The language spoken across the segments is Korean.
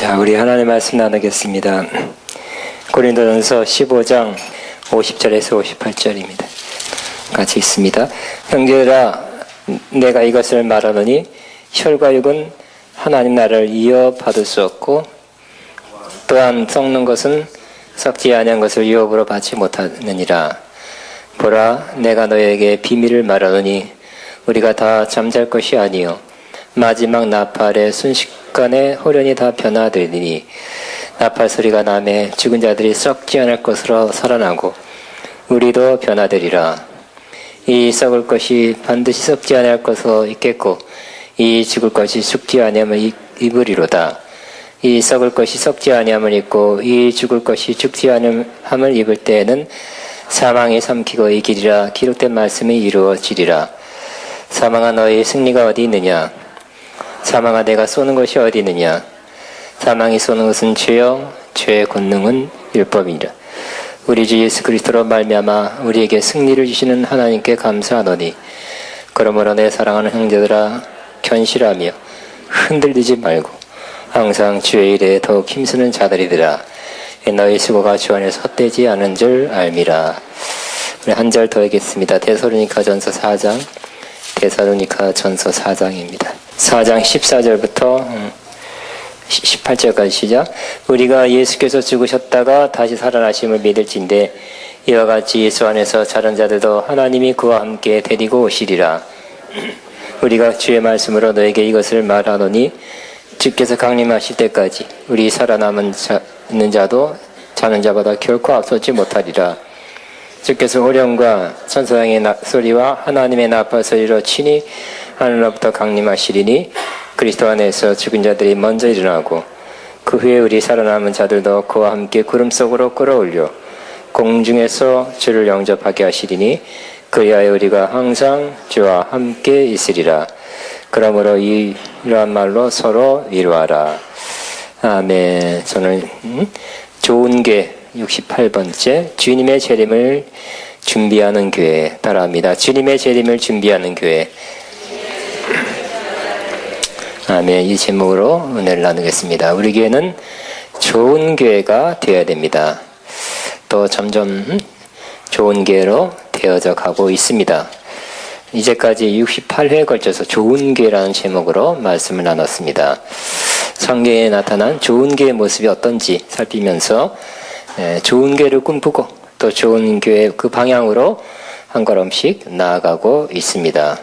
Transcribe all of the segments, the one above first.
자, 우리 하나님의 말씀 나누겠습니다. 고린도전서 15장 50절에서 58절입니다. 같이 있습니다. 형제들아, 내가 이것을 말하노니 혈과 육은 하나님 나라를 이어 받을 수 없고, 또한 썩는 것은 썩지 아니한 것을 유업으로 받지 못하느니라. 보라, 내가 너에게 비밀을 말하노니 우리가 다 잠잘 것이 아니요 마지막 나팔의 순식간에 호련히 다 변화되리니, 나팔 소리가 나매 죽은 자들이 썩지 않을 것으로 살아나고 우리도 변화되리라. 이 썩을 것이 반드시 썩지 아니할 것으로 있겠고, 이 죽을 것이 죽지 아니함을 입으리로다. 이 썩을 것이 썩지 아니함을 입고 이 죽을 것이 죽지 아니함을 입을 때에는 사망이 삼키고 이기리라. 기록된 말씀이 이루어지리라. 사망아, 너희 승리가 어디 있느냐? 사망아, 내가 쏘는 것이 어디 있느냐? 사망이 쏘는 것은 죄요, 죄의 권능은 율법이니라. 우리 주 예수 그리스도로 말미암아 우리에게 승리를 주시는 하나님께 감사하노니, 그러므로 내 사랑하는 형제들아, 견실하며 흔들리지 말고 항상 주의 일에 더욱 힘쓰는 자들이더라. 너희 수고가 주 안에서 헛되지 않은 줄 알미라. 우리 한 절 더 읽겠습니다. 데살로니가전서 4장, 데살로니가전서 4장입니다. 4장 14절부터 18절까지 시작. 우리가 예수께서 죽으셨다가 다시 살아나심을 믿을진대, 이와 같이 예수 안에서 자는 자들도 하나님이 그와 함께 데리고 오시리라. 우리가 주의 말씀으로 너에게 이것을 말하노니, 주께서 강림하실 때까지 우리 살아남은 있는 자도 자는 자보다 결코 앞서지 못하리라. 주께서 호령과 천사장의 소리와 하나님의 나팔 소리로 친히 하늘로부터 강림하시리니, 그리스도 안에서 죽은 자들이 먼저 일어나고 그 후에 우리 살아남은 자들도 그와 함께 구름 속으로 끌어올려 공중에서 주를 영접하게 하시리니, 그리하여 우리가 항상 주와 함께 있으리라. 그러므로 이러한 말로 서로 위로하라. 아멘. 저는 좋은 게 68번째, 주님의 재림을 준비하는 교회 따라합니다. 주님의 재림을 준비하는 교회. 아멘. 이 제목으로 은혜를 나누겠습니다. 우리 교회는 좋은 교회가 되어야 됩니다. 또 점점 좋은 교회로 되어져 가고 있습니다. 이제까지 68회에 걸쳐서 좋은 교회라는 제목으로 말씀을 나눴습니다. 성경에 나타난 좋은 교회의 모습이 어떤지 살피면서 좋은 교회를 꿈꾸고 또 좋은 교회 그 방향으로 한 걸음씩 나아가고 있습니다.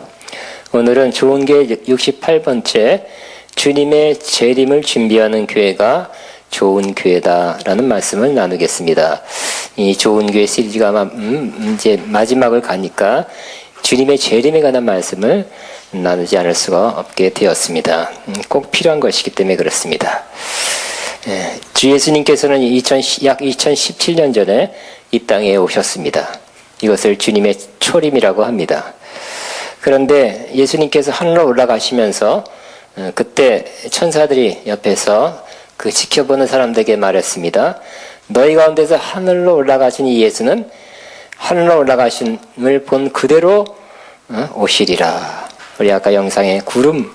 오늘은 좋은 교회 68번째, 주님의 재림을 준비하는 교회가 좋은 교회다라는 말씀을 나누겠습니다. 이 좋은 교회 시리즈가 아마 이제 마지막을 가니까 주님의 재림에 관한 말씀을 나누지 않을 수가 없게 되었습니다. 꼭 필요한 것이기 때문에 그렇습니다. 주 예수님께서는 약 2017년 전에 이 땅에 오셨습니다. 이것을 주님의 초림이라고 합니다. 그런데 예수님께서 하늘로 올라가시면서 그때 천사들이 옆에서 그 지켜보는 사람들에게 말했습니다. 너희 가운데서 하늘로 올라가신 이 예수는 하늘로 올라가심을 본 그대로 오시리라. 우리 아까 영상에 구름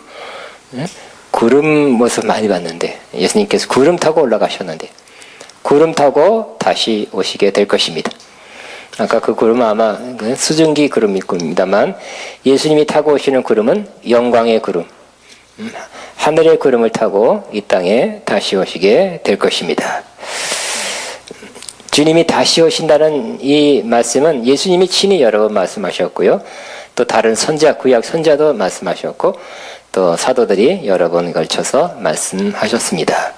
모습 많이 봤는데, 예수님께서 구름 타고 올라가셨는데 구름 타고 다시 오시게 될 것입니다. 아까 그 구름은 아마 수증기 구름일 겁니다만, 예수님이 타고 오시는 구름은 영광의 구름, 하늘의 구름을 타고 이 땅에 다시 오시게 될 것입니다. 주님이 다시 오신다는 이 말씀은 예수님이 친히 여러 번 말씀하셨고요. 또 다른 선자, 구약 선자도 말씀하셨고, 또 사도들이 여러 번 걸쳐서 말씀하셨습니다.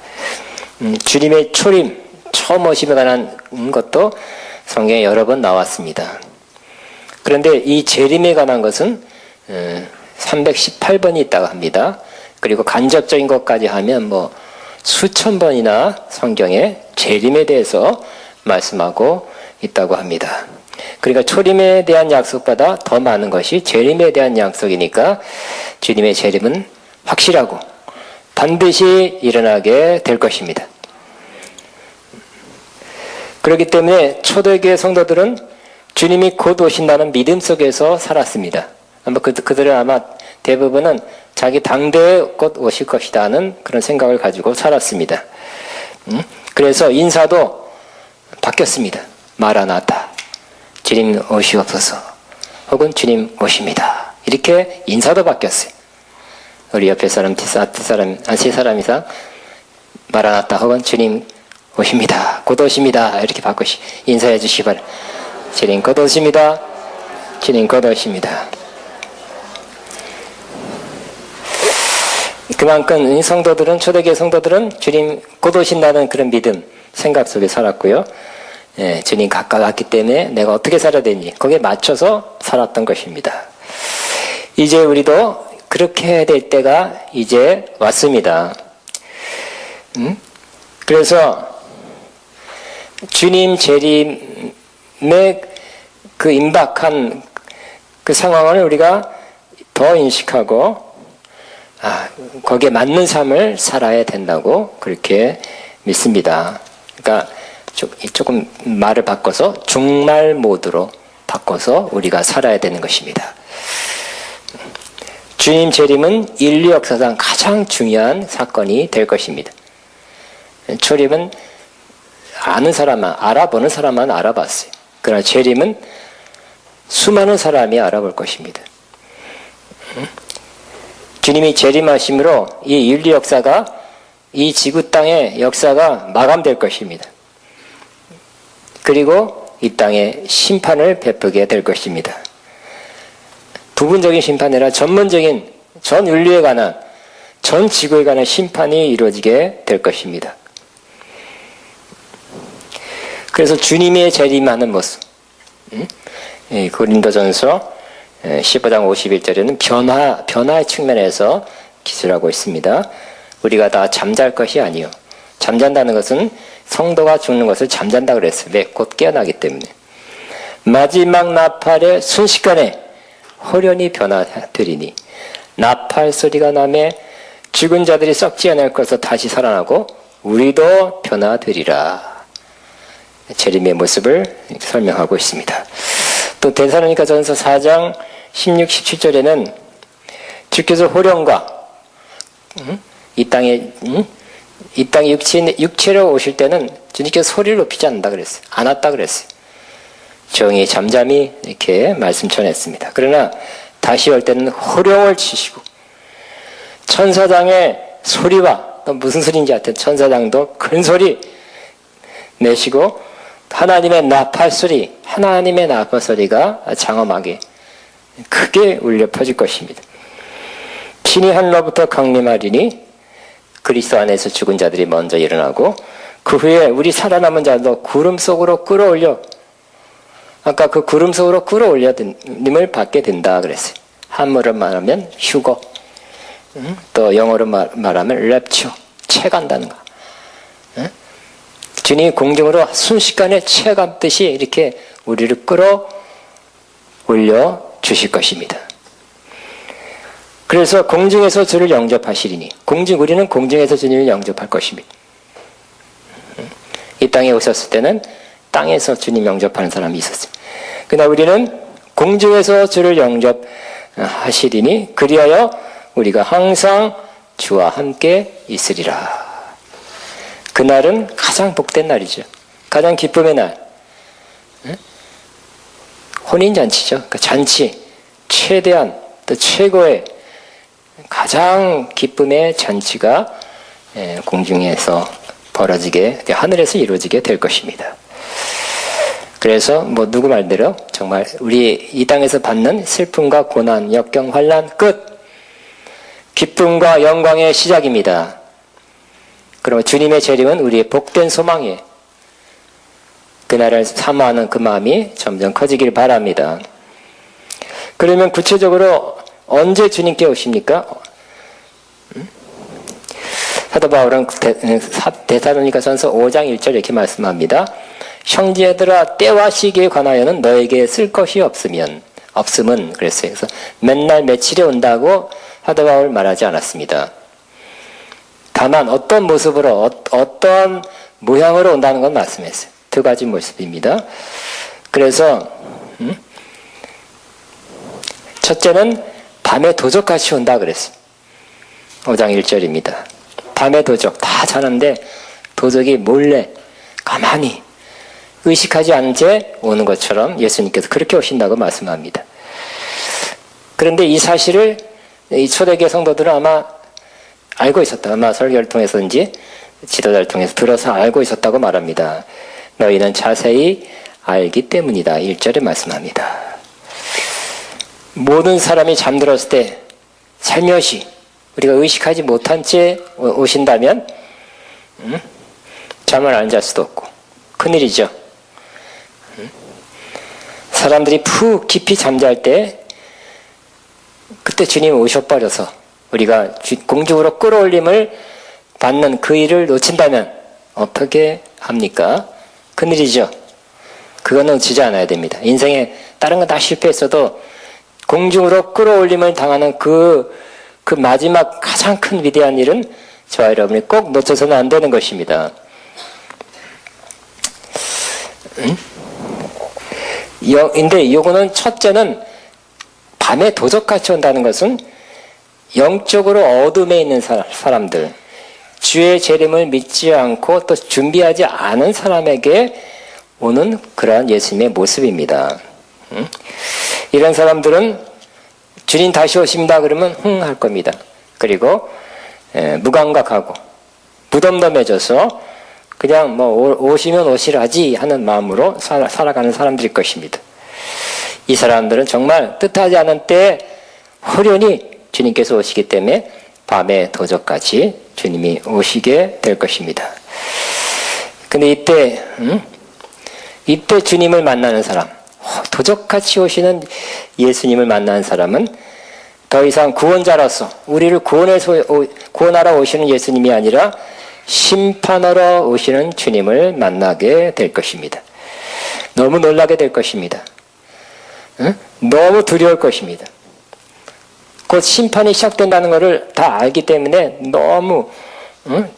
주님의 초림, 처음 오심에 관한 것도 성경에 여러 번 나왔습니다. 그런데 이 재림에 관한 것은 318번이 있다고 합니다. 그리고 간접적인 것까지 하면 수천 번이나 성경에 재림에 대해서 말씀하고 있다고 합니다. 그러니까 초림에 대한 약속보다 더 많은 것이 재림에 대한 약속이니까 주님의 재림은 확실하고 반드시 일어나게 될 것입니다. 그렇기 때문에 초대교회 성도들은 주님이 곧 오신다는 믿음 속에서 살았습니다. 아마 그들은 아마 대부분은 자기 당대에 곧 오실 것이라는 그런 생각을 가지고 살았습니다. 그래서 인사도 바뀌었습니다. 마라나타, 주님 오시옵소서, 혹은 주님 오십니다. 이렇게 인사도 바뀌었어요. 우리 옆에 사람, 세 사람 이상 마라나타 혹은 주님 오십니다, 곧 오십니다 이렇게 바꾸시 인사해 주시기 바랍니다. 주님 곧 오십니다. 주님 곧 오십니다. 그만큼 성도들은, 초대교회 성도들은 주님 곧 오신다는 그런 믿음, 생각 속에 살았고요. 주님 가까이 왔기 때문에 내가 어떻게 살아야 되니 거기에 맞춰서 살았던 것입니다. 이제 우리도 그렇게 해야 될 때가 이제 왔습니다. 그래서 주님 재림의 그 임박한 그 상황을 우리가 더 인식하고 거기에 맞는 삶을 살아야 된다고 그렇게 믿습니다. 그러니까 조금 말을 바꿔서 중말 모드로 바꿔서 우리가 살아야 되는 것입니다. 주님 재림은 인류 역사상 가장 중요한 사건이 될 것입니다. 초림은 아는 사람만, 알아보는 사람만 알아봤어요. 그러나 재림은 수많은 사람이 알아볼 것입니다. 주님이 재림하심으로 이 인류 역사가, 이 지구 땅의 역사가 마감될 것입니다. 그리고 이 땅에 심판을 베푸게 될 것입니다. 부분적인 심판이 아니라 전문적인 전 인류에 관한, 전 지구에 관한 심판이 이루어지게 될 것입니다. 그래서 주님의 재림하는 모습, 고린도전서 15장 51절에는 변화의 측면에서 기술하고 있습니다. 우리가 다 잠잘 것이 아니요, 잠잔다는 것은 성도가 죽는 것을 잠잔다 그랬어요. 왜? 곧 깨어나기 때문에. 마지막 나팔의 순식간에 호련히 변화되리니 나팔 소리가 나매 죽은 자들이 썩지 않을 것을 다시 살아나고 우리도 변화되리라. 재림의 모습을 설명하고 있습니다. 또 데살로니가 전서 4장 16, 17절에는 주께서 호련과 이 땅에 육체로 오실 때는 주님께서 소리를 높이지 않는다 그랬어요. 안 왔다 그랬어요. 조용히 잠잠히 이렇게 말씀 전했습니다. 그러나 다시 올 때는 호령을 치시고 천사장의 소리와, 또 무슨 소리인지 하여튼 천사장도 큰 소리 내시고 하나님의 나팔 소리, 하나님의 나팔 소리가 장엄하게 크게 울려 퍼질 것입니다. 신이 하늘로부터 강림하리니 그리스도 안에서 죽은 자들이 먼저 일어나고 그 후에 우리 살아남은 자도 구름 속으로 끌어올려, 아까 그 구름 속으로 끌어올림을 받게 된다 그랬어요. 한문으로 말하면 휴거, 또 영어로 말하면 랩처, 채간다는 거. 주님이 공중으로 순식간에 채감듯이 이렇게 우리를 끌어올려 주실 것입니다. 그래서 공중에서 주를 영접하시리니, 우리는 공중에서 주님을 영접할 것입니다. 이 땅에 오셨을 때는 땅에서 주님 영접하는 사람이 있었어요. 그러나 우리는 공중에서 주를 영접하시리니 그리하여 우리가 항상 주와 함께 있으리라. 그날은 가장 복된 날이죠. 가장 기쁨의 날. 혼인잔치죠. 그 잔치, 최대한 또 최고의 가장 기쁨의 잔치가 공중에서 벌어지게, 하늘에서 이루어지게 될 것입니다. 그래서 누구 말대로 정말 우리 이 땅에서 받는 슬픔과 고난, 역경, 환난 끝, 기쁨과 영광의 시작입니다. 그러면 주님의 재림은 우리의 복된 소망이에요. 그날을 사모하는 그 마음이 점점 커지길 바랍니다. 그러면 구체적으로 언제 주님께 오십니까? 사도 바울은 데살로니가전서 5장 1절 이렇게 말씀합니다. 형제들아, 때와 시기에 관하여는 너에게 쓸 것이 없음은 그랬어요. 그래서 맨날 며칠에 온다고 사도 바울 말하지 않았습니다. 다만 어떤 모습으로, 어떠한 모양으로 온다는 건 말씀했어요. 두 가지 모습입니다. 그래서 첫째는 밤에 도적같이 온다 그랬어요. 5장 1절입니다. 밤에 도적, 다 자는데 도적이 몰래 가만히 의식하지 않은 채 오는 것처럼 예수님께서 그렇게 오신다고 말씀합니다. 그런데 이 사실을 이 초대교회 성도들은 아마 알고 있었다. 아마 설교를 통해서인지 지도자를 통해서 들어서 알고 있었다고 말합니다. 너희는 자세히 알기 때문이다. 1절에 말씀합니다. 모든 사람이 잠들었을 때 살며시 우리가 의식하지 못한 채 오신다면 잠을 안 잘 수도 없고 큰일이죠. 사람들이 푹 깊이 잠잘 때 그때 주님 오셔버려서 우리가 공중으로 끌어올림을 받는 그 일을 놓친다면 어떻게 합니까? 큰일이죠. 그거는 놓치지 않아야 됩니다. 인생에 다른 건 다 실패했어도 공중으로 끌어올림을 당하는 그 마지막 가장 큰 위대한 일은 저와 여러분이 꼭 놓쳐서는 안 되는 것입니다. 근데 요거는 첫째는 밤에 도적같이 온다는 것은 영적으로 어둠에 있는 사람들, 주의 재림을 믿지 않고 또 준비하지 않은 사람에게 오는 그러한 예수님의 모습입니다. 이런 사람들은 주님 다시 오십니다 그러면 할 겁니다. 그리고 무감각하고 무덤덤해져서 그냥 뭐 오시면 오시라지 하는 마음으로 살아가는 사람들일 것입니다. 이 사람들은 정말 뜻하지 않은 때에 호련히 주님께서 오시기 때문에 밤에 도적같이 주님이 오시게 될 것입니다. 근데 이때 주님을 만나는 사람, 도적같이 오시는 예수님을 만나는 사람은 더 이상 구원자로서 우리를 구원하러 오시는 예수님이 아니라 심판하러 오시는 주님을 만나게 될 것입니다. 너무 놀라게 될 것입니다. 너무 두려울 것입니다. 곧 심판이 시작된다는 것을 다 알기 때문에 너무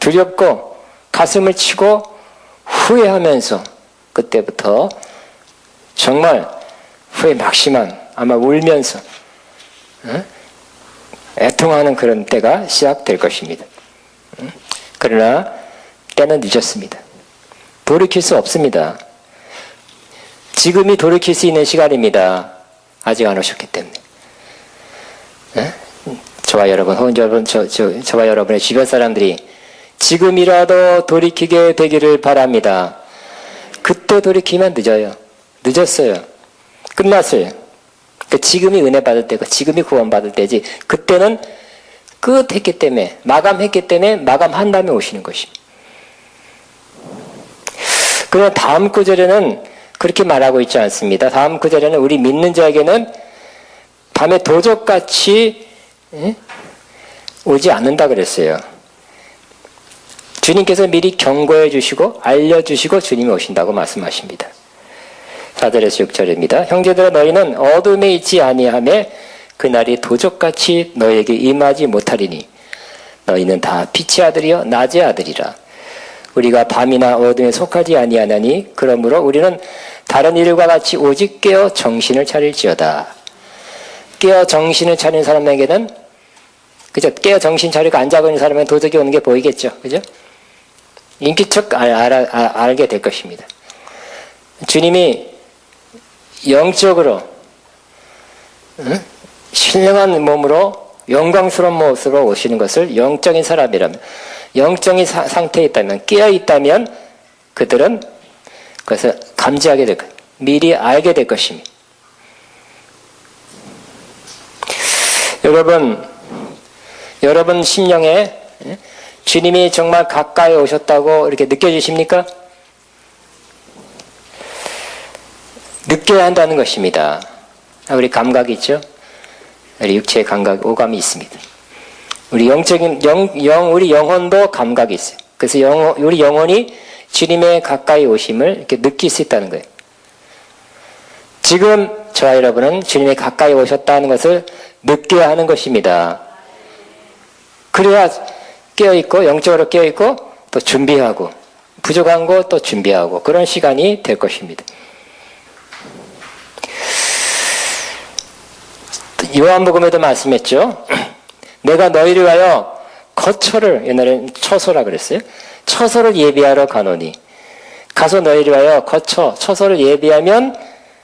두렵고 가슴을 치고 후회하면서 그때부터 정말 후회 막심한 아마 울면서 애통하는 그런 때가 시작될 것입니다. 그러나 때는 늦었습니다. 돌이킬 수 없습니다. 지금이 돌이킬 수 있는 시간입니다. 아직 안 오셨기 때문에. 저와 여러분, 혹은 저와 여러분의 주변 사람들이 지금이라도 돌이키게 되기를 바랍니다. 그때 돌이키면 늦어요. 늦었어요. 끝났어요. 지금이 은혜 받을 때고 지금이 구원 받을 때지. 그때는 끝했기 때문에, 마감했기 때문에 마감한 다음에 오시는 것입니다. 그러나 다음 구절에는 그렇게 말하고 있지 않습니다. 다음 구절에는 우리 믿는 자에게는 밤에 도적같이 오지 않는다 그랬어요. 주님께서 미리 경고해 주시고 알려주시고 주님이 오신다고 말씀하십니다. 4절에서 6절입니다. 형제들아 너희는 어둠에 있지 아니하매 그날이 도적같이 너희에게 임하지 못하리니 너희는 다 빛의 아들이여 낮의 아들이라. 우리가 밤이나 어둠에 속하지 아니하나니 그러므로 우리는 다른 이들과 같이 오직 깨어 정신을 차릴지어다. 깨어 정신을 차린 사람에게는 그죠? 깨어 정신 차리고 앉아고 있는 사람에게 도적이 오는 게 보이겠죠. 그죠? 인기척 알게 될 것입니다. 주님이 영적으로 신령한 몸으로 영광스러운 모습으로 오시는 것을 영적인 사람이라면, 영적인 상태에 있다면, 깨어있다면 그들은 그것을 감지하게 될 것입니다. 미리 알게 될 것입니다. 여러분 심령에 주님이 정말 가까이 오셨다고 이렇게 느껴지십니까? 느껴야 한다는 것입니다. 우리 감각이 있죠? 우리 육체의 감각, 오감이 있습니다. 우리 영적인, 우리 영혼도 감각이 있어요. 그래서 우리 영혼이 주님의 가까이 오심을 이렇게 느낄 수 있다는 거예요. 지금 저와 여러분은 주님의 가까이 오셨다는 것을 느껴야 하는 것입니다. 그래야 깨어있고, 영적으로 깨어있고, 또 준비하고, 부족한 거 또 준비하고, 그런 시간이 될 것입니다. 요한복음에도 말씀했죠. 내가 너희를 위하여 거처를, 옛날에는 처소라 그랬어요. 처소를 예비하러 가노니 가서 너희를 위하여 거쳐 처소를 예비하면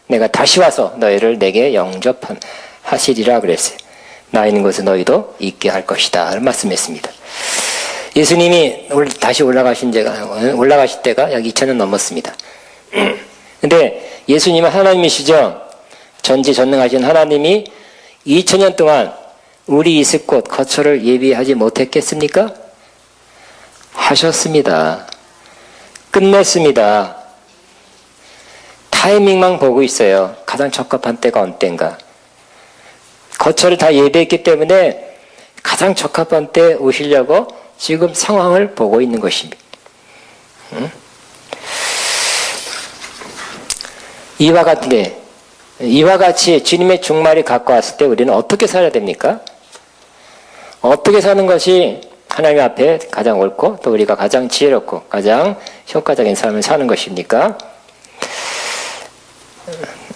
내가 다시 와서 너희를 내게 영접하시리라 그랬어요. 나 있는 곳에 너희도 있게 할 것이다 말씀했습니다. 예수님이 다시 올라가실 때가 약 2000년 넘었습니다. 근데 예수님은 하나님이시죠. 전지전능하신 하나님이 2000년 동안 우리 있을 곳 거처를 예비하지 못했겠습니까? 하셨습니다. 끝냈습니다. 타이밍만 보고 있어요. 가장 적합한 때가 언젠가. 거처를 다 예비했기 때문에 가장 적합한 때 오시려고 지금 상황을 보고 있는 것입니다. 이와 같이 주님의 종말이 가까웠을 때 우리는 어떻게 살아야 됩니까? 어떻게 사는 것이 하나님 앞에 가장 옳고 또 우리가 가장 지혜롭고 가장 효과적인 삶을 사는 것입니까?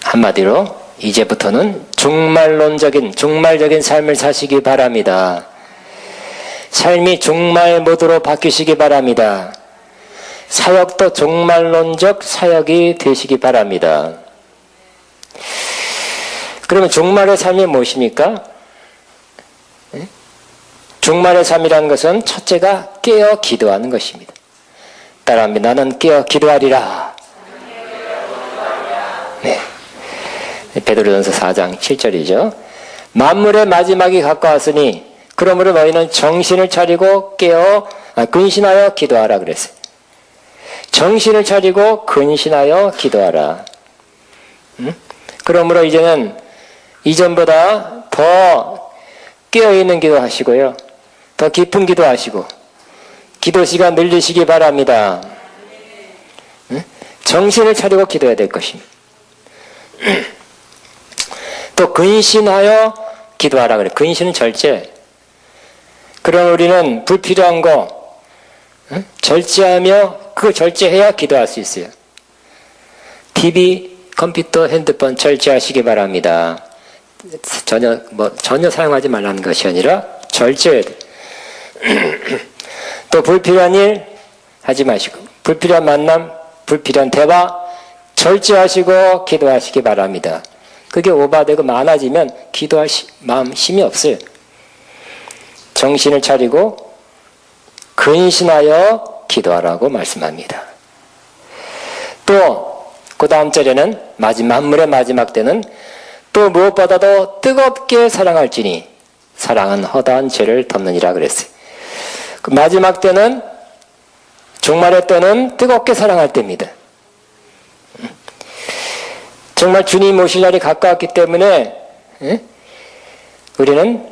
한마디로 이제부터는 종말적인 삶을 사시기 바랍니다. 삶이 종말 모드로 바뀌시기 바랍니다. 사역도 종말론적 사역이 되시기 바랍니다. 그러면 종말의 삶이 무엇입니까? 종말의 삶이라는 것은 첫째가 깨어 기도하는 것입니다. 따라합니다. 나는 깨어 기도하리라. 네. 베드로전서 4장 7절이죠. 만물의 마지막이 가까웠으니 그러므로 너희는 정신을 차리고 근신하여 기도하라 그랬어요. 정신을 차리고 근신하여 기도하라. 그러므로 이제는 이전보다 더 깨어있는 기도하시고요. 더 깊은 기도하시고 기도 시간 늘리시기 바랍니다. 정신을 차리고 기도해야 될 것입니다. 또 근신하여 기도하라 그래. 근신은 절제. 그럼 우리는 불필요한 거 절제하며 그 절제해야 기도할 수 있어요. TV, 컴퓨터, 핸드폰 절제하시기 바랍니다. 전혀 사용하지 말라는 것이 아니라 절제해야 돼. 또 불필요한 일 하지 마시고 불필요한 만남, 불필요한 대화 절제하시고 기도하시기 바랍니다. 그게 오버되고 많아지면 기도할 마음 힘이 없어요. 정신을 차리고 근신하여 기도하라고 말씀합니다. 또 그 다음 절에는 만물의 마지막 때는 또 무엇보다도 뜨겁게 사랑할지니 사랑은 허다한 죄를 덮느니라 그랬어요. 그 마지막 때는 종말의 때는 뜨겁게 사랑할 때입니다. 정말 주님 오실 날이 가까웠기 때문에 우리는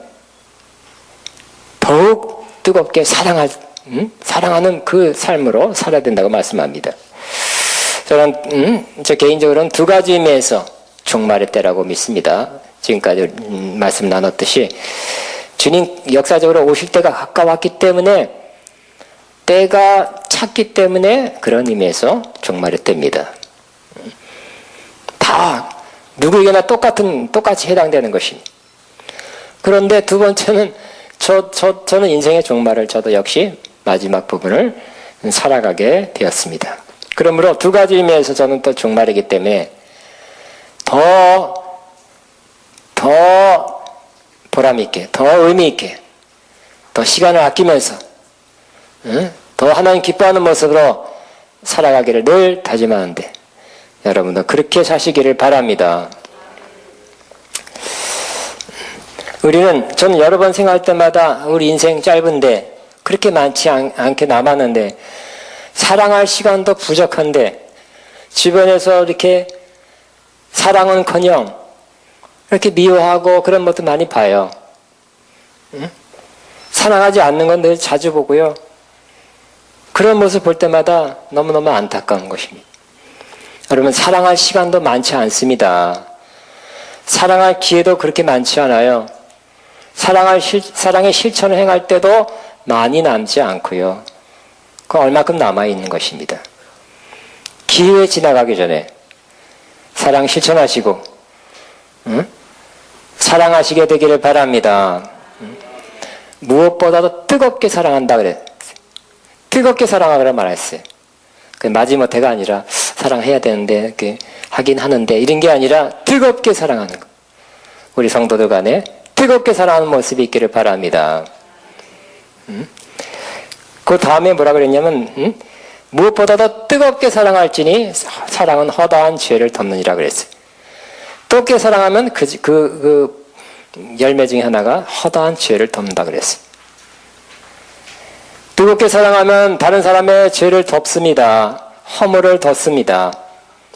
더욱 뜨겁게 사랑하는 그 삶으로 살아야 된다고 말씀합니다. 저는 저 개인적으로는 두 가지 의미에서 종말의 때라고 믿습니다. 지금까지 말씀 나눴듯이 주님 역사적으로 오실 때가 가까웠기 때문에 때가 찼기 때문에 그런 의미에서 종말의 때입니다. 다 누구에게나 똑같이 해당되는 것입니다. 그런데 두 번째는 저는 인생의 종말을 저도 역시 마지막 부분을 살아가게 되었습니다. 그러므로 두 가지 의미에서 저는 또 종말이기 때문에 더 보람있게, 더 의미있게, 더 시간을 아끼면서 더 하나님 기뻐하는 모습으로 살아가기를 늘 다짐하는데 여러분도 그렇게 사시기를 바랍니다. 저는 여러 번 생각할 때마다 우리 인생 짧은데 그렇게 많지 않게 남았는데 사랑할 시간도 부족한데 주변에서 이렇게 사랑은커녕 이렇게 미워하고 그런 것도 많이 봐요. 사랑하지 않는 건 늘 자주 보고요. 그런 모습 볼 때마다 너무너무 안타까운 것입니다. 여러분 사랑할 시간도 많지 않습니다. 사랑할 기회도 그렇게 많지 않아요. 사랑의 실천을 행할 때도 많이 남지 않고요. 그 얼마큼 남아있는 것입니다. 기회 지나가기 전에 사랑 실천하시고 사랑하시게 되기를 바랍니다. 무엇보다도 뜨겁게 사랑한다 그래. 뜨겁게 사랑하라고 말했어요. 그 마지못해가 아니라 사랑해야 되는데 이렇게 하긴 하는데 이런 게 아니라 뜨겁게 사랑하는 거. 우리 성도들 간에 뜨겁게 사랑하는 모습이 있기를 바랍니다. 그 다음에 뭐라 그랬냐면 무엇보다도 뜨겁게 사랑할지니 사랑은 허다한 죄를 덮느니라 그랬어요. 뜨겁게 사랑하면 그 열매 중에 하나가 허다한 죄를 덮는다 그랬어요. 뜨겁게 사랑하면 다른 사람의 죄를 덮습니다. 허물을 덮습니다.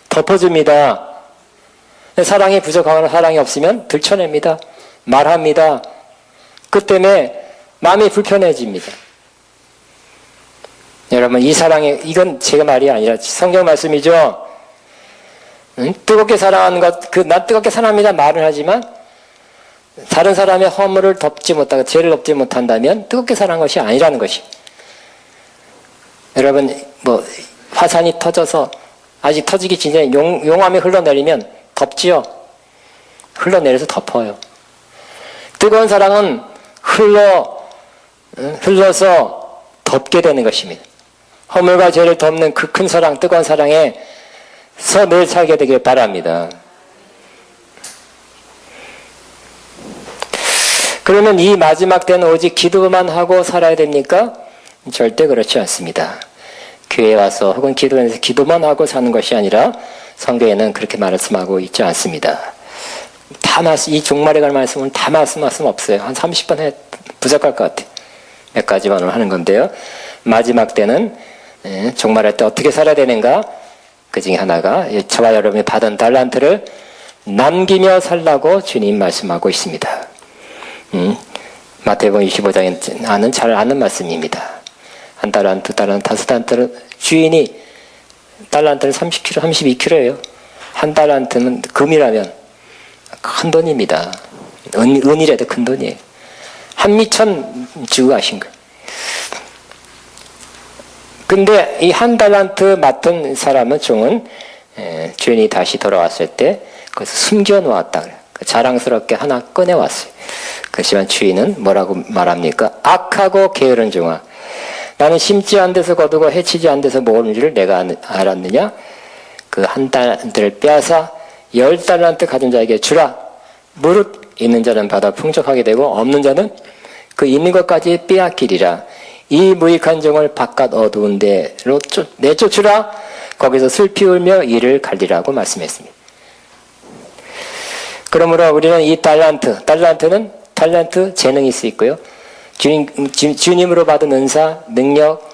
덮어줍니다. 사랑이 부족하거나 사랑이 없으면 들춰냅니다. 말합니다. 그 때문에 마음이 불편해집니다. 여러분, 이 사랑이, 이건 제가 말이 아니라 성경 말씀이죠. 뜨겁게 사랑하는 것, 난 뜨겁게 사랑합니다 말을 하지만 다른 사람의 허물을 덮지 못하고 죄를 덮지 못한다면 뜨겁게 사랑한 것이 아니라는 것이. 여러분, 화산이 터져서 아직 터지기 전에 용암이 흘러내리면 덮지요. 흘러내려서 덮어요. 뜨거운 사랑은 흘러서 덮게 되는 것입니다. 허물과 죄를 덮는 그 큰 사랑, 뜨거운 사랑에서 늘 살게 되길 바랍니다. 그러면 이 마지막 때는 오직 기도만 하고 살아야 됩니까? 절대 그렇지 않습니다. 교회에 와서 혹은 기도원에서 기도만 하고 사는 것이 아니라 성경에는 그렇게 말씀하고 있지 않습니다. 이 종말에 관한 말씀은 다 말씀 없어요. 한 30번 해 부족할 것 같아요. 몇 가지만 하는 건데요. 마지막 때는 종말할 때 어떻게 살아야 되는가? 그 중에 하나가 저와 여러분이 받은 달란트를 남기며 살라고 주님 말씀하고 있습니다. 마태복음 25장에 잘 아는 말씀입니다. 한 달란트, 두 달란트, 다섯 달란트는 주인이 달란트는 30kg, 32kg예요. 한 달란트는 금이라면 큰 돈입니다. 은이라도 큰 돈이에요. 한미천 주고 가신 거예요. 근데 이 한 달란트 맡은 사람은 종은 주인이 다시 돌아왔을 때 그것을 숨겨놓았다 그래요. 자랑스럽게 하나 꺼내왔어요. 그렇지만 주인은 뭐라고 말합니까? 악하고 게으른 종아, 나는 심지 않은 데서 거두고 해치지 않은 데서 모으는 줄을 내가 알았느냐? 그 한 달란트를 빼앗아 10달란트 가진 자에게 주라. 무릇 있는 자는 받아 풍족하게 되고 없는 자는 그 있는 것까지 빼앗기리라. 이 무익한 종을 바깥 어두운 데로 내쫓으라. 거기서 슬피 울며 이를 갈리라고 말씀했습니다. 그러므로 우리는 이 달란트는 재능이 있을 수 있고요. 주님으로 받은 은사, 능력,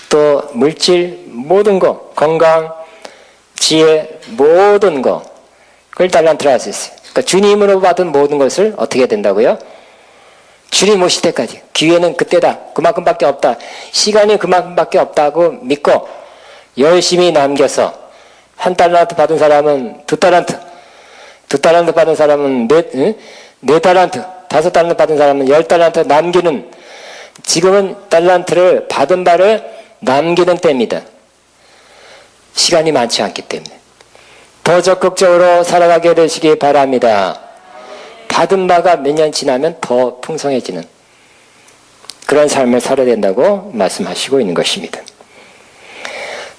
또 물질, 모든 것, 건강, 지혜, 모든 것, 그걸 달란트로 할 수 있어요. 그러니까 주님으로 받은 모든 것을 어떻게 해야 된다고요? 주님 오실 때까지. 기회는 그때다. 그만큼밖에 없다. 시간이 그만큼밖에 없다고 믿고 열심히 남겨서 한 달란트 받은 사람은 두 달란트 받은 사람은 네 달란트, 5달란트 받은 사람은 10달란트 남기는, 지금은 달란트를 받은 바를 남기는 때입니다. 시간이 많지 않기 때문에. 더 적극적으로 살아가게 되시기 바랍니다. 받은 바가 몇 년 지나면 더 풍성해지는 그런 삶을 살아야 된다고 말씀하시고 있는 것입니다.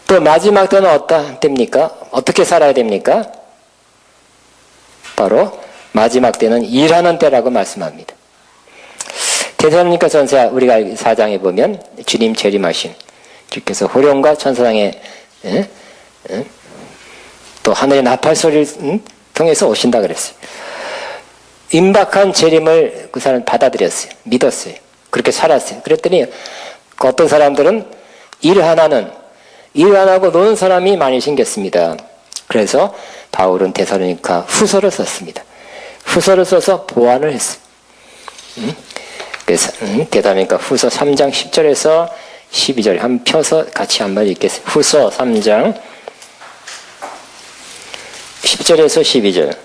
또 마지막 때는 어떤 때입니까? 어떻게 살아야 됩니까? 바로 마지막 때는 일하는 때라고 말씀합니다. 데살로니가 전서 우리가 4장에 보면 주님 재림하신 주께서 호령과 천사장에 또 하늘의 나팔 소리를 통해서 오신다 그랬어요. 임박한 재림을 그 사람은 받아들였어요. 믿었어요. 그렇게 살았어요. 그랬더니 어떤 사람들은 일 안 하고 노는 사람이 많이 생겼습니다. 그래서 바울은 데살로니가 후서를 썼습니다. 후서를 써서 보완을 했어요. 그래서 데살로니가 후서 3장 10절에서 12절 한번 펴서 같이 한번 읽겠습니다. 후서 3장 10절에서 12절.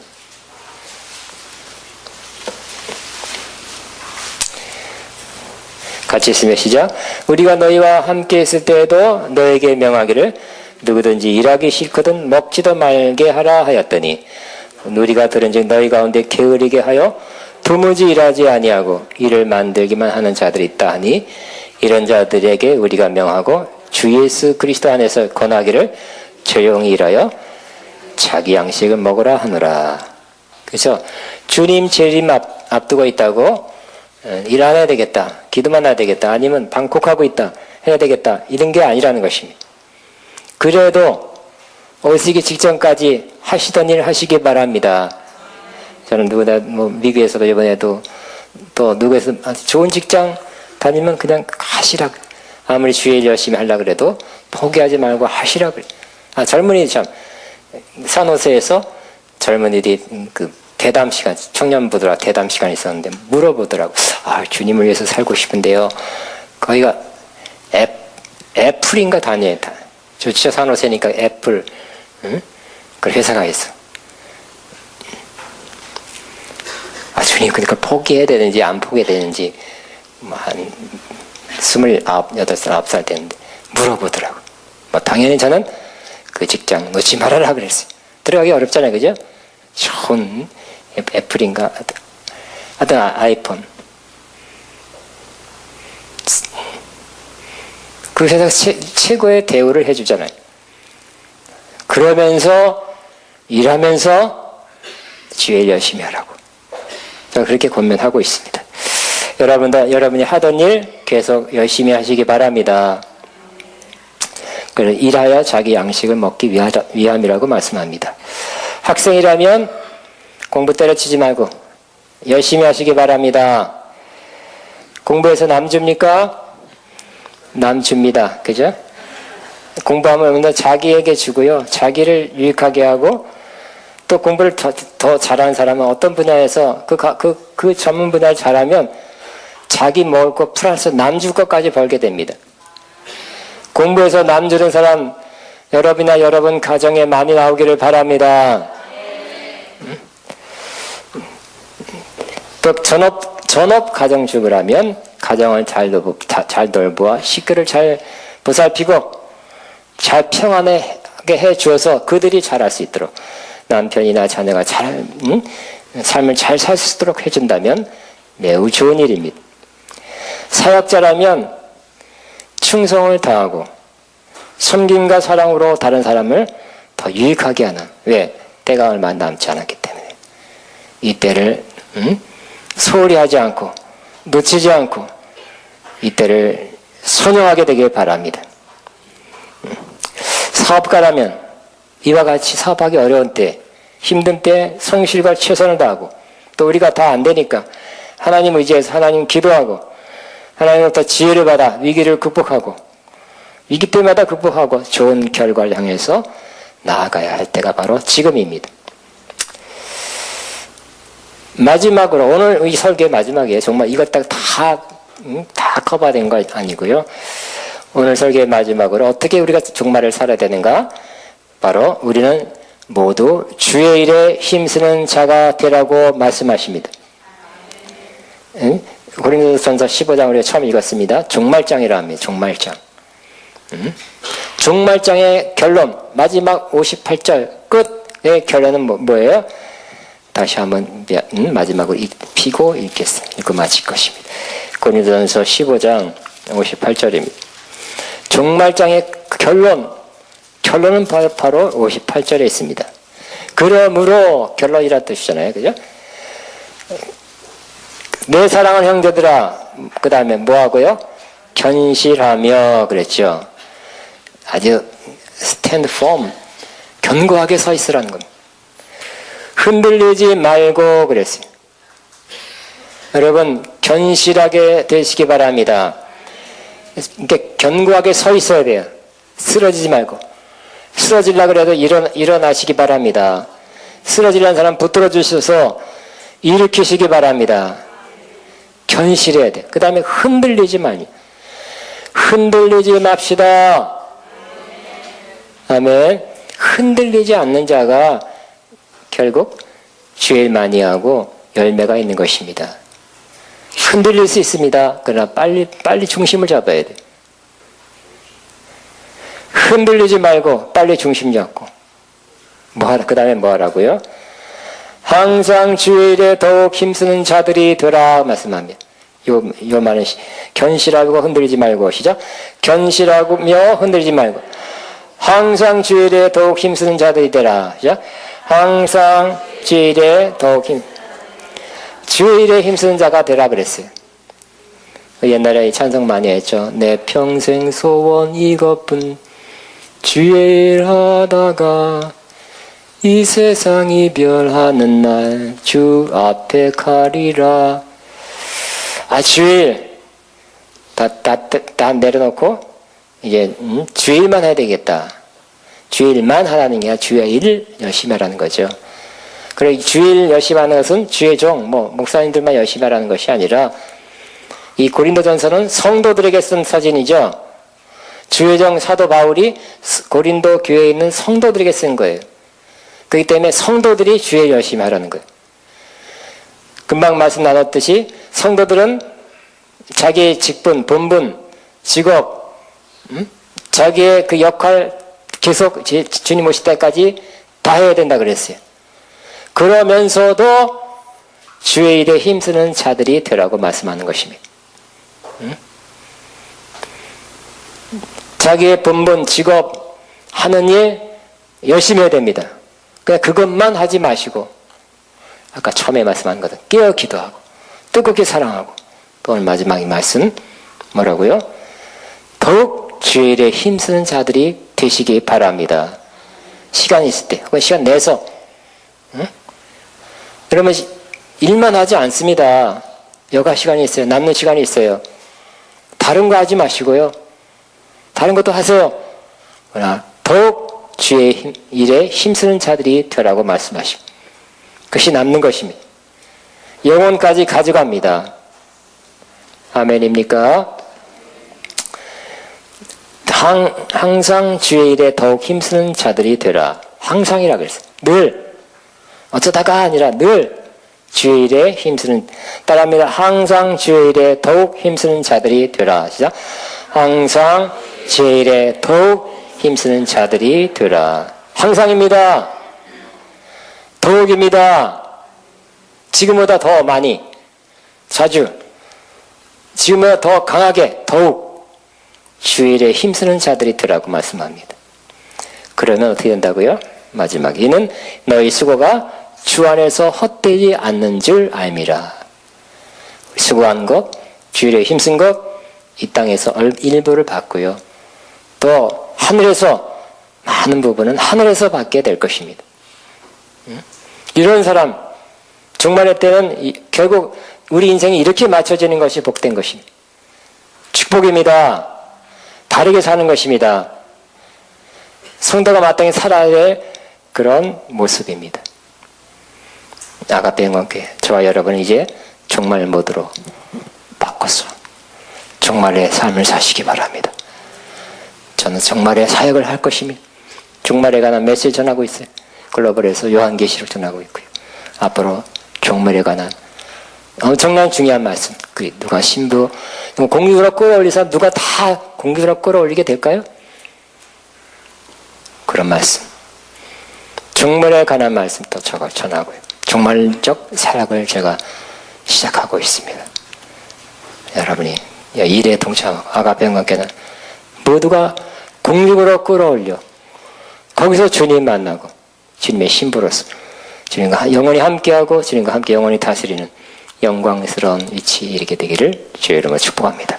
같이 있으며 시작. 우리가 너희와 함께 있을 때에도 너에게 명하기를 누구든지 일하기 싫거든 먹지도 말게 하라 하였더니 우리가 들은즉 너희 가운데 게으르게 하여 도무지 일하지 아니하고 일을 만들기만 하는 자들이 있다 하니 이런 자들에게 우리가 명하고 주 예수 그리스도 안에서 권하기를 조용히 일하여 자기 양식을 먹으라 하노라. 그래서 주님 재림 앞두고 있다고 일 안 해야 되겠다, 기도만 해야 되겠다, 아니면 방콕하고 있다, 해야 되겠다, 이런 게 아니라는 것입니다. 그래도 오시기 직전까지 하시던 일 하시기 바랍니다. 저는 누구나 미국에서도 이번에도 또 누구에서 좋은 직장 다니면 그냥 하시라. 아무리 주일 열심히 하려고 그래도 포기하지 말고 하시라 그래. 젊은이 참 산호세에서 젊은이들이 그 대담 시간, 청년부들과 대담 시간이 있었는데 물어보더라고. 주님을 위해서 살고 싶은데요. 거기가 애플인가 다니에요. 좋죠. 산호세니까 애플. 응? 그 회사가 있어. 주님 그러니까 포기해야 되는지 안 포기해야 되는지 한 29, 9살 됐는데 물어보더라고. 당연히 저는 그 직장 놓지 말아라 그랬어요. 들어가기 어렵잖아요. 그죠? 좋은 애플인가 하여튼 아이폰. 그 회사가 최고의 대우를 해주잖아요. 그러면서 일하면서 주일 열심히 하라고. 저는 그렇게 권면하고 있습니다. 여러분이 하던 일 계속 열심히 하시기 바랍니다. 일하여 자기 양식을 먹기 위함이라고 말씀합니다. 학생이라면 공부 때려치지 말고 열심히 하시기 바랍니다. 공부해서 남 줍니까? 남 줍니다. 그죠? 공부하면 자기에게 주고요. 자기를 유익하게 하고 또 공부를 더 잘하는 사람은 어떤 분야에서 그 전문 분야를 잘하면 자기 먹을 것 플러스 남 줄 것까지 벌게 됩니다. 공부해서 남 주는 사람 여러분이나 여러분 가정에 많이 나오기를 바랍니다. 또 전업 가정주부라면 가정을 잘 돌보아 식구를 잘 보살피고 잘 평안하게 해 주어서 그들이 잘할 수 있도록 남편이나 자녀가 삶을 잘 살 수 있도록 해준다면 매우 좋은 일입니다. 사역자라면 충성을 다하고 섬김과 사랑으로 다른 사람을 더 유익하게 하는, 왜? 때가 얼마 남지 않았기 때문에 이 때를 소홀히 하지 않고 놓치지 않고 이 때를 선용하게 되길 바랍니다. 사업가라면 이와 같이 사업하기 어려운 때, 힘든 때 성실과 최선을 다하고 또 우리가 다 안 되니까 하나님 의지해서 하나님 기도하고 하나님으로부터 지혜를 받아 위기를 극복하고 위기 때마다 극복하고 좋은 결과를 향해서 나아가야 할 때가 바로 지금입니다. 마지막으로 오늘 이 설교의 마지막이에요. 정말 이것 다 커버된 거 아니고요. 오늘 설교의 마지막으로 어떻게 우리가 종말을 살아야 되는가? 바로 우리는 모두 주의 일에 힘쓰는 자가 되라고 말씀하십니다. 고린도전서 15장 우리가 처음 읽었습니다. 종말장이라 합니다. 종말장. 종말장의 결론, 마지막 58절 끝의 결론은 뭐예요? 다시 한번 마지막으로 읽고 읽고 마칠 것입니다. 고린도전서 15장 58절입니다. 종말장의 결론은 바로 58절에 있습니다. 그러므로 결론이란 뜻이잖아요. 그죠? 내 사랑하는 형제들아, 그 다음에 뭐하고요? 견실하며 그랬죠. 아주 stand firm, 견고하게 서 있으라는 겁니다. 흔들리지 말고 그랬어요. 여러분 견실하게 되시기 바랍니다. 이렇게 견고하게 서 있어야 돼요. 쓰러지지 말고. 쓰러지려고 해도 일어나시기 바랍니다. 쓰러지려는 사람 붙들어 주셔서 일으키시기 바랍니다. 견실해야 돼요. 그 다음에 흔들리지 말고. 흔들리지 맙시다. 아멘. 흔들리지 않는 자가 결국 주일 많이 하고 열매가 있는 것입니다. 흔들릴 수 있습니다. 그러나 빨리 중심을 잡아야 돼. 흔들리지 말고 빨리 중심 잡고 그 다음에 뭐 하라고요? 항상 주일에 더욱 힘쓰는 자들이 되라 말씀합니다. 요 말은 견실하고 흔들리지 말고 시작. 견실하며 흔들리지 말고 항상 주의 일에 더욱 힘쓰는 자들이 되라. 시작. 항상 주의 일에 더욱 주의 일에 힘쓰는 자가 되라 그랬어요. 옛날에 찬송 많이 했죠. 내 평생 소원 이것뿐 주의 일 하다가 이 세상 이별하는 날 주 앞에 가리라. 주일 다 내려놓고 이제 주일만 해야 되겠다. 주일만 하라는 게 아니라 주의 일을 열심히 하라는 거죠. 그래 주일 열심히 하는 것은 주의 종, 목사님들만 열심히 하라는 것이 아니라 이 고린도전서는 성도들에게 쓴 서신이죠. 주의 종 사도 바울이 고린도 교회에 있는 성도들에게 쓴 거예요. 그렇기 때문에 성도들이 주의 일 열심히 하라는 거예요. 금방 말씀 나눴듯이 성도들은 자기의 직분, 본분, 직업, 자기의 그 역할 계속 주님 오실 때까지 다 해야 된다 그랬어요. 그러면서도 주의 일에 힘쓰는 자들이 되라고 말씀하는 것입니다. 자기의 본분, 직업, 하는 일 열심히 해야 됩니다. 그냥 그것만 하지 마시고 아까 처음에 말씀한 것은 깨어 기도하고 뜨겁게 사랑하고 또 오늘 마지막 이 말씀 뭐라고요? 더욱 주의 일에 힘쓰는 자들이 되시기 바랍니다. 시간 있을 때 혹은 시간 내서 그러면 일만 하지 않습니다. 여가 시간이 있어요. 남는 시간이 있어요. 다른 거 하지 마시고요. 다른 것도 하세요. 그러나 더욱 주의 일에 힘쓰는 자들이 되라고 말씀하시고 그것이 남는 것입니다. 영혼까지 가져갑니다. 아멘입니까? 항상 주의 일에 더욱 힘쓰는 자들이 되라. 항상이라 그랬어요. 늘 어쩌다가 아니라 늘 주의 일에 힘쓰는 따라합니다. 항상 주의 일에 더욱 힘쓰는 자들이 되라. 시작. 항상 주의 일에 더욱 힘쓰는 자들이 되라. 항상입니다. 더욱입니다. 지금보다 더 많이, 자주, 지금보다 더 강하게, 더욱 주의 일에 힘쓰는 자들이 되라고 말씀합니다. 그러면 어떻게 된다고요? 마지막 이는 너희 수고가 주 안에서 헛되지 않는 줄 알미라. 수고한 것, 주의 일에 힘쓴 것, 이 땅에서 일부를 받고요. 또 하늘에서 많은 부분은 하늘에서 받게 될 것입니다. 이런 사람 종말의 때는 결국 우리 인생이 이렇게 맞춰지는 것이 복된 것입니다. 축복입니다. 바르게 사는 것입니다. 성도가 마땅히 살아야 할 그런 모습입니다. 아가페 영광교회 저와 여러분은 이제 종말 모드로 바꿔서 종말의 삶을 사시기 바랍니다. 저는 종말의 사역을 할 것입니다. 종말에 관한 메시지 전하고 있어요. 글로벌에서 요한계시록 전하고 있고요. 앞으로 종말에 관한 엄청난 중요한 말씀. 누가 신부 공기로 끌어올릴 사람 누가 다 공기로 끌어올리게 될까요? 그런 말씀. 종말에 관한 말씀도 제가 전하고요. 종말적 사역을 제가 시작하고 있습니다. 여러분이 일에 동참하고 아가페 영광교회는 모두가 공중으로 끌어올려 거기서 주님 만나고 주님의 신부로서 주님과 영원히 함께하고 주님과 함께 영원히 다스리는 영광스러운 위치에 이르게 되기를 주의 이름으로 축복합니다.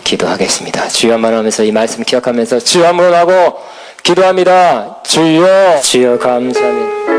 기도하겠습니다. 주여 한번 하면서 이 말씀 기억하면서 주여 한번 하고 기도합니다. 주여 감사합니다.